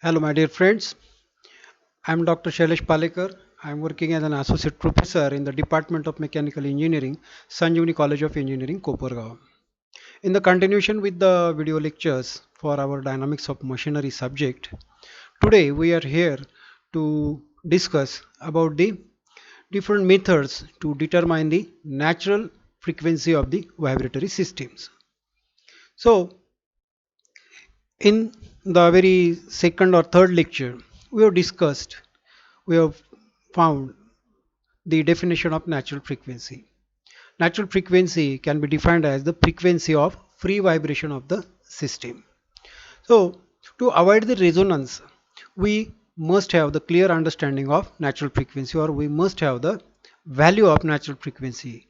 Hello, my dear friends. I'm Dr. Shailesh Palekar. I'm working as an associate professor in the Department of Mechanical Engineering, Sanjeevani College of Engineering, Kopargaon. In the continuation with the video lectures for our Dynamics of Machinery subject, today we are here to discuss about the different methods to determine the natural frequency of the vibratory systems. So, in the very second or third lecture, we have found the definition of natural frequency. Natural frequency can be defined as the frequency of free vibration of the system. So, to avoid the resonance, we must have the clear understanding of natural frequency, or we must have the value of natural frequency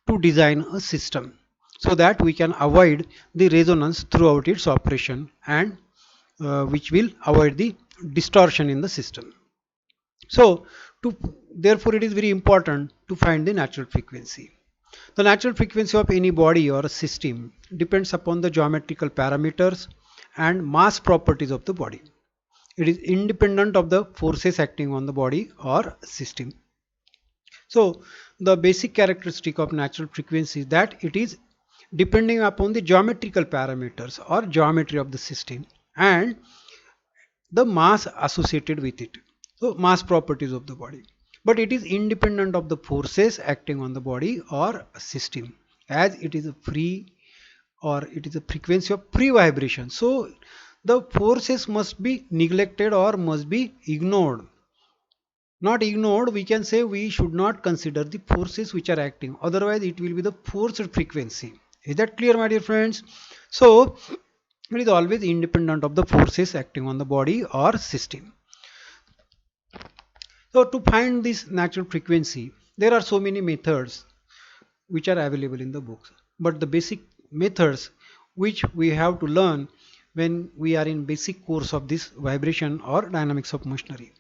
to design a system so that we can avoid the resonance throughout its operation, and which will avoid the distortion in the system. So, to therefore, it is very important to find the natural frequency. The natural frequency of any body or a system depends upon the geometrical parameters and mass properties of the body. It is independent of the forces acting on the body or system. So, the basic characteristic of natural frequency is that it is depending upon the geometrical parameters or geometry of the system and the mass associated with it. So mass properties of the body, but it is independent of the forces acting on the body or system, as it is a free, or it is a frequency of free vibration. So the forces must be neglected or must be ignored. Not ignored, we can say we should not consider the forces which are acting, otherwise it will be the forced frequency. Is that clear, my dear friends? So it is always independent of the forces acting on the body or system. So to find this natural frequency, there are so many methods which are available in the books. But the basic methods which we have to learn when we are in basic course of this vibration or dynamics of machinery.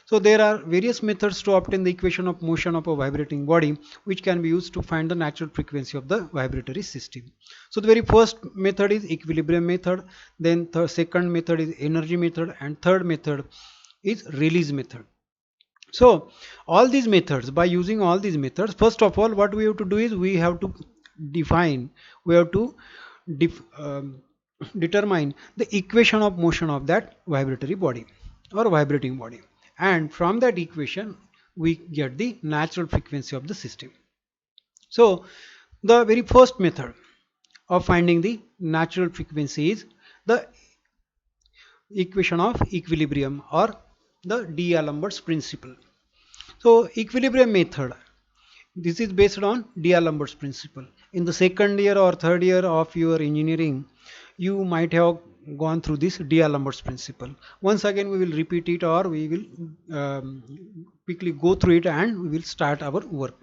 So there are various methods to obtain the equation of motion of a vibrating body, which can be used to find the natural frequency of the vibratory system. So the very first method is equilibrium method, then the second method is energy method, and third method is release method. So all these methods, by using all these methods, first of all what we have to do is we have to define, we have to def, determine the equation of motion of that vibratory body or vibrating body, and from that equation we get the natural frequency of the system. So the very first method of finding the natural frequency is the equation of equilibrium, or the D'Alembert's principle. So equilibrium method, this is based on D'Alembert's principle. In the second year or third year of your engineering, you might have gone through this D'Alembert's principle. Once again we will repeat it, or we will quickly go through it and we will start our work.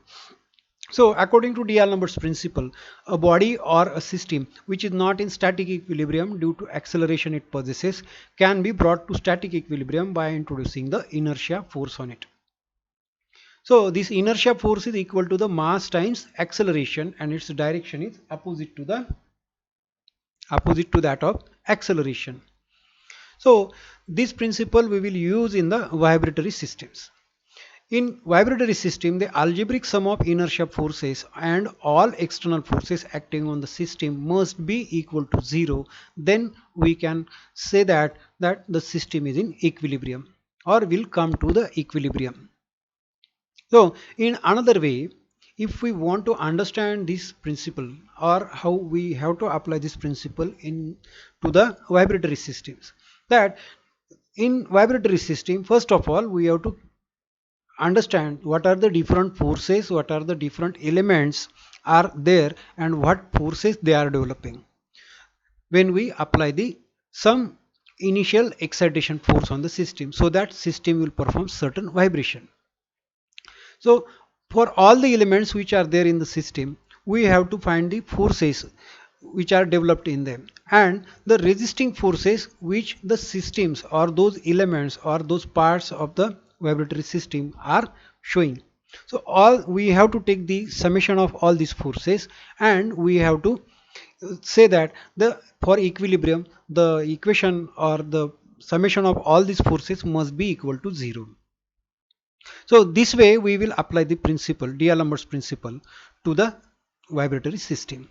So according to D'Alembert's principle, a body or a system which is not in static equilibrium due to acceleration it possesses can be brought to static equilibrium by introducing the inertia force on it. So this inertia force is equal to the mass times acceleration, and its direction is opposite to that of acceleration. So this principle we will use in the vibratory systems. In vibratory system, the algebraic sum of inertia forces and all external forces acting on the system must be equal to 0. Then we can say that the system is in equilibrium, or will come to the equilibrium. So in another way, if we want to understand this principle, or how we have to apply this principle in to the vibratory systems, that in vibratory system, first of all we have to understand what are the different forces, what are the different elements are there, and what forces they are developing when we apply the some initial excitation force on the system, so that system will perform certain vibration. So for all the elements which are there in the system, we have to find the forces which are developed in them, and the resisting forces which the systems or those elements or those parts of the vibratory system are showing. So all we have to take the summation of all these forces, and we have to say that the for equilibrium the equation or the summation of all these forces must be equal to 0. So this way we will apply the principle, D'Alembert's principle, to the vibratory system.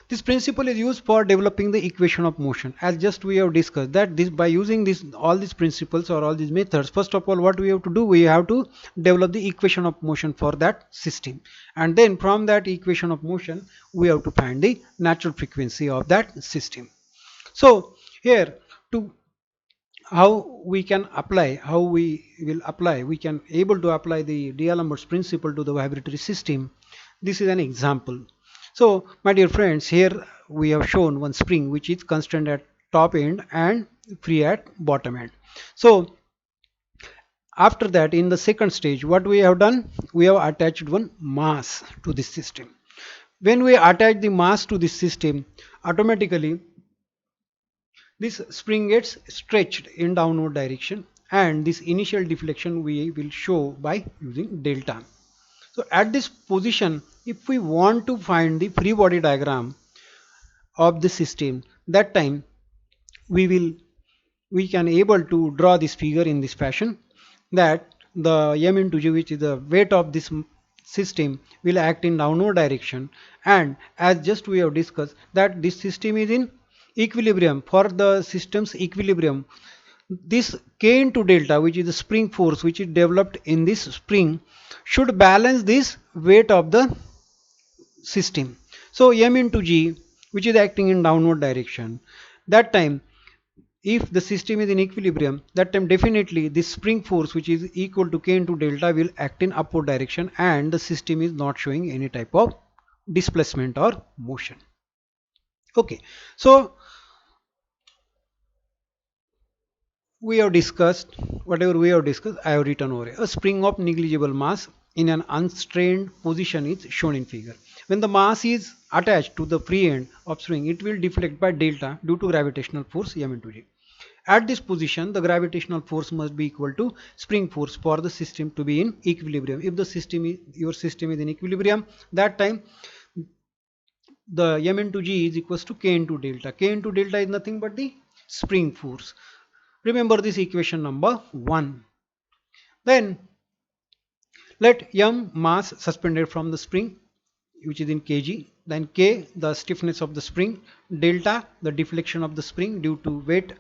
This principle is used for developing the equation of motion. As just we have discussed that this, by using this all these principles or all these methods, first of all what we have to do, we have to develop the equation of motion for that system, and then from that equation of motion we have to find the natural frequency of that system. So here, to how we can apply, how we will apply, we can able to apply the D'Alembert's principle to the vibratory system. This is an example. So my dear friends, here we have shown one spring which is constant at top end and free at bottom end. So after that, in the second stage, what we have done, we have attached one mass to this system. When we attach the mass to this system, automatically this spring gets stretched in downward direction, and this initial deflection we will show by using delta. So at this position, if we want to find the free body diagram of the system, that time we can able to draw this figure in this fashion, that the m into g, which is the weight of this system, will act in downward direction, and as just we have discussed that this system is in equilibrium. For the system's equilibrium, this k into delta, which is the spring force which is developed in this spring, should balance this weight of the system. So m into g, which is acting in downward direction, that time if the system is in equilibrium, that time definitely this spring force which is equal to k into delta will act in upward direction, and the system is not showing any type of displacement or motion. Okay, so we have discussed whatever we have discussed. I have written over here. A spring of negligible mass in an unstrained position is shown in figure. When the mass is attached to the free end of spring, it will deflect by delta due to gravitational force m into g. At this position, the gravitational force must be equal to spring force for the system to be in equilibrium. If the system is, your system is in equilibrium, that time the m into g is equals to k into delta. K into delta is nothing but the spring force. Remember this equation number 1. Then let m mass suspended from the spring, which is in kg, then k the stiffness of the spring, delta the deflection of the spring due to weight,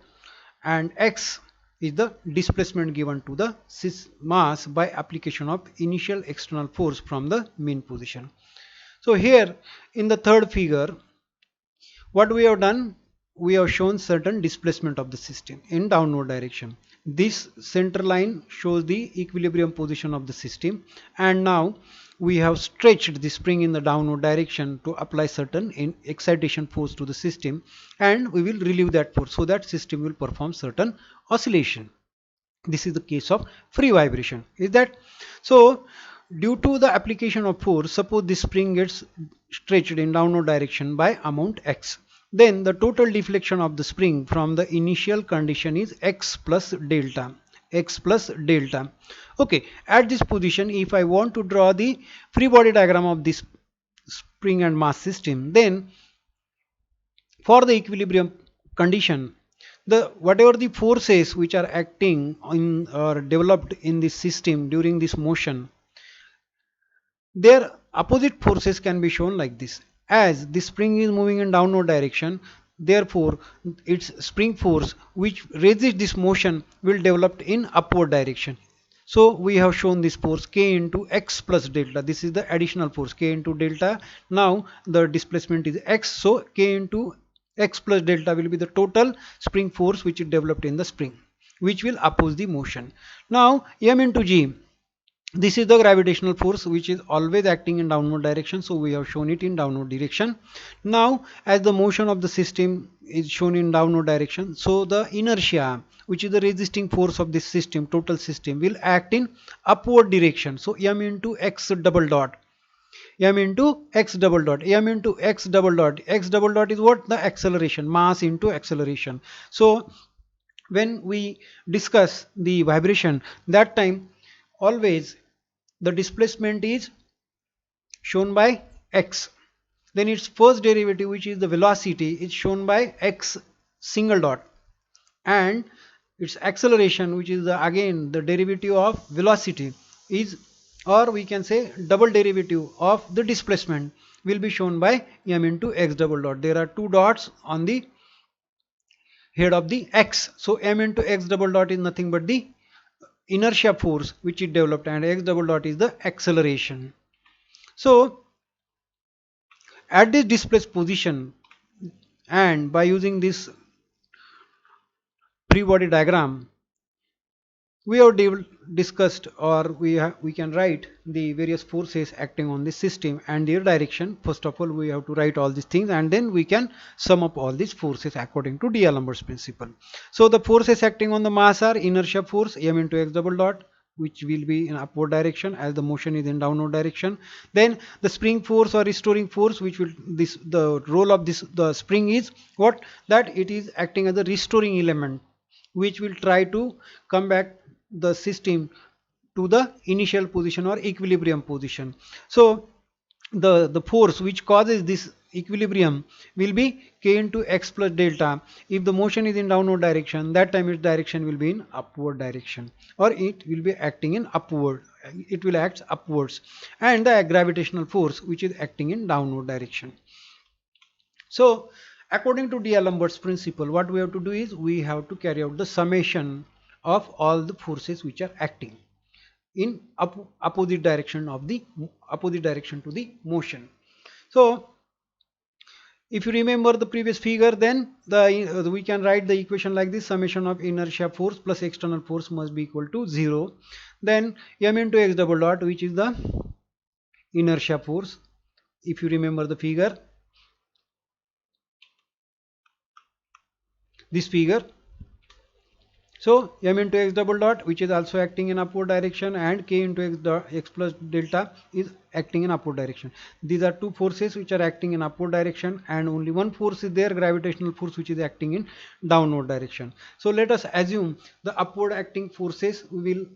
and x is the displacement given to the mass by application of initial external force from the mean position. So here in the third figure, what we have done, we have shown certain displacement of the system in downward direction. This center line shows the equilibrium position of the system, and now we have stretched the spring in the downward direction to apply certain excitation force to the system, and we will relieve that force so that system will perform certain oscillation. This is the case of free vibration. Is that so? Due to the application of force, suppose the spring gets stretched in downward direction by amount x, then the total deflection of the spring from the initial condition is x plus delta. X plus delta. Okay, at this position, if I want to draw the free body diagram of this spring and mass system, then for the equilibrium condition, the whatever the forces which are acting in or developed in this system during this motion, their opposite forces can be shown like this. As the spring is moving in downward direction, therefore its spring force which resists this motion will develop in upward direction. So we have shown this force k into x plus delta. This is the additional force k into delta. Now the displacement is x, so k into x plus delta will be the total spring force which is developed in the spring, which will oppose the motion. Now m into g, this is the gravitational force which is always acting in downward direction, so we have shown it in downward direction. Now as the motion of the system is shown in downward direction, so the inertia, which is the resisting force of this system, total system, will act in upward direction. So m into x double dot, m into x double dot, m into x double dot, x double dot is what? The acceleration, mass into acceleration. So when we discuss the vibration, that time always the displacement is shown by x, then its first derivative, which is the velocity, is shown by x single dot, and its acceleration, which is again the derivative of velocity, is, or we can say double derivative of the displacement, will be shown by m into x double dot. There are two dots on the head of the x, so m into x double dot is nothing but the inertia force which it developed, and x double dot is the acceleration. So at this displaced position, and by using this free body diagram, we have discussed, or we can write the various forces acting on the system and their direction. First of all, we have to write all these things, and then we can sum up all these forces according to D'Alembert's principle. So the forces acting on the mass are inertia force m into x double dot, which will be in upward direction as the motion is in downward direction. Then the spring force or restoring force, which will the role of the spring is what, that it is acting as a restoring element which will try to come back the system to the initial position or equilibrium position. So the force which causes this equilibrium will be k into x plus delta. If the motion is in downward direction, that time its direction will be in upward direction, or it will be acting in upward, it will act upwards, and the gravitational force which is acting in downward direction. So according to D'Alembert's principle, what we have to do is we have to carry out the summation of all the forces which are acting in opposite direction of the opposite direction to the motion. So if you remember the previous figure, then we can write the equation like this: summation of inertia force plus external force must be equal to 0. Then m into x double dot, which is the inertia force, if you remember the figure, this figure. So m into x double dot, which is also acting in upward direction, and k into x plus delta is acting in upward direction. These are two forces which are acting in upward direction, and only one force is there, gravitational force, which is acting in downward direction. So let us assume the upward acting forces, we will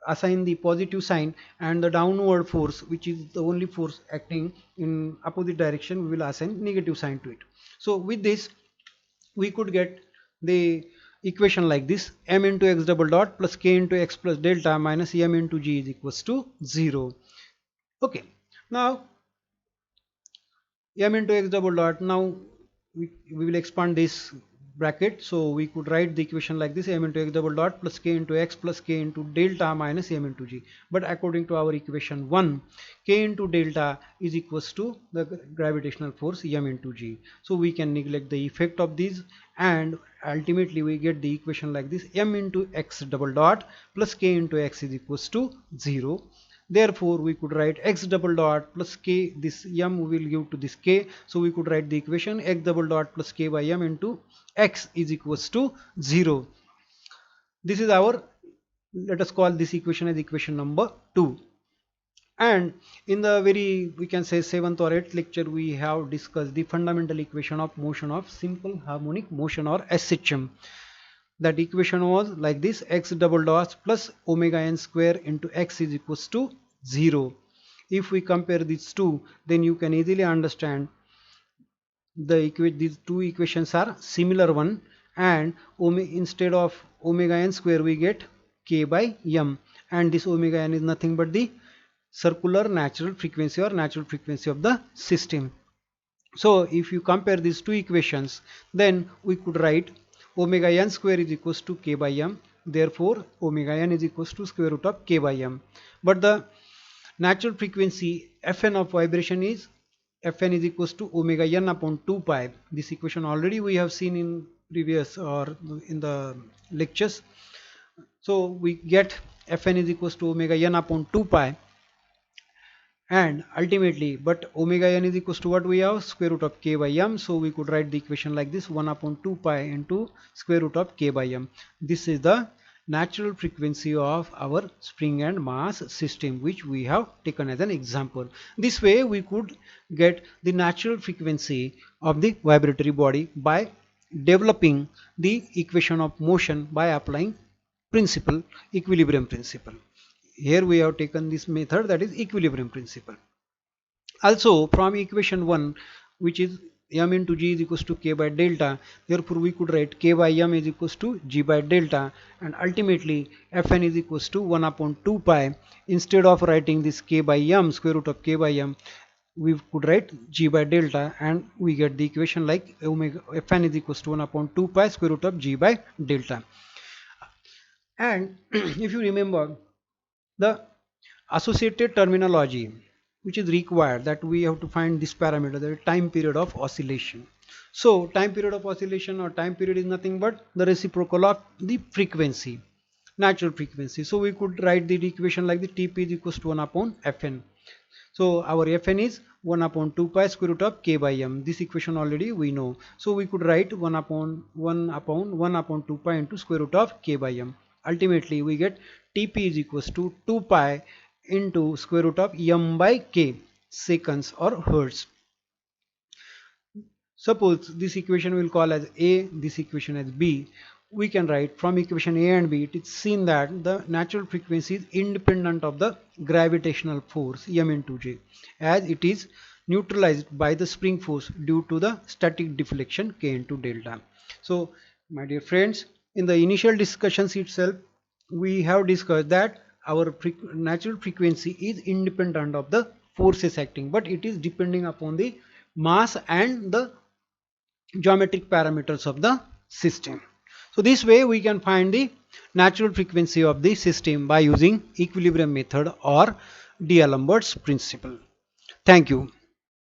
assign the positive sign, and the downward force, which is the only force acting in opposite direction, we will assign negative sign to it. So with this we could get the equation like this: m into x double dot plus k into x plus delta minus m into g is equals to 0. Okay, now m into x double dot, now we will expand this bracket, so we could write the equation like this: m into x double dot plus k into x plus k into delta minus m into g. But according to our equation 1, k into delta is equals to the gravitational force m into g, so we can neglect the effect of these, and ultimately we get the equation like this: m into x double dot plus k into x is equals to 0. Therefore we could write x double dot plus k, this m will give to this k, so we could write the equation x double dot plus k by m into x is equals to 0. This is our, let us call this equation as equation number 2. And in the very, we can say, 7th or 8th lecture, we have discussed the fundamental equation of motion of simple harmonic motion, or SHM. That equation was like this: x double dot plus omega n square into x is equals to 0. If we compare these two, then you can easily understand these two equations are similar one, and instead of omega n square we get k by m, and this omega n is nothing but the circular natural frequency or natural frequency of the system. So if you compare these two equations, then we could write omega n square is equals to k by m. Therefore omega n is equals to square root of k by m. But the natural frequency fn of vibration is, fn is equals to omega n upon 2 pi. This equation already we have seen in previous or in the lectures. So we get fn is equals to omega n upon 2 pi, and ultimately, but omega n is equals to what we have, square root of k by m. So we could write the equation like this: 1 upon 2 pi into square root of k by m. This is the natural frequency of our spring and mass system, which we have taken as an example. This way we could get the natural frequency of the vibratory body by developing the equation of motion by applying principle, equilibrium principle. Here we have taken this method, that is equilibrium principle. Also from equation 1, which is m into g is equals to k by delta. Therefore, we could write k by m is equals to g by delta, and ultimately Fn is equals to 1 upon 2 pi. Instead of writing this k by m, square root of k by m, we could write g by delta, and we get the equation like omega Fn is equals to 1 upon 2 pi square root of g by delta. And if you remember the associated terminology which is required, that we have to find this parameter, the time period of oscillation. So time period of oscillation or time period is nothing but the reciprocal of the frequency, natural frequency. So we could write the equation like the Tp is equals to 1 upon Fn. So our Fn is 1 upon 2 pi square root of k by m. This equation already we know. So we could write 1 upon 2 pi into square root of k by m. Ultimately we get Tp is equals to 2 pi into square root of m by k seconds or hertz. Suppose this equation will call as A, this equation as B. We can write from equation A and B, it is seen that the natural frequency is independent of the gravitational force m into j, as it is neutralized by the spring force due to the static deflection k into delta. So my dear friends, in the initial discussions itself, we have discussed that our natural frequency is independent of the forces acting, but it is depending upon the mass and the geometric parameters of the system. So this way we can find the natural frequency of the system by using equilibrium method or D'Alembert's principle. Thank you.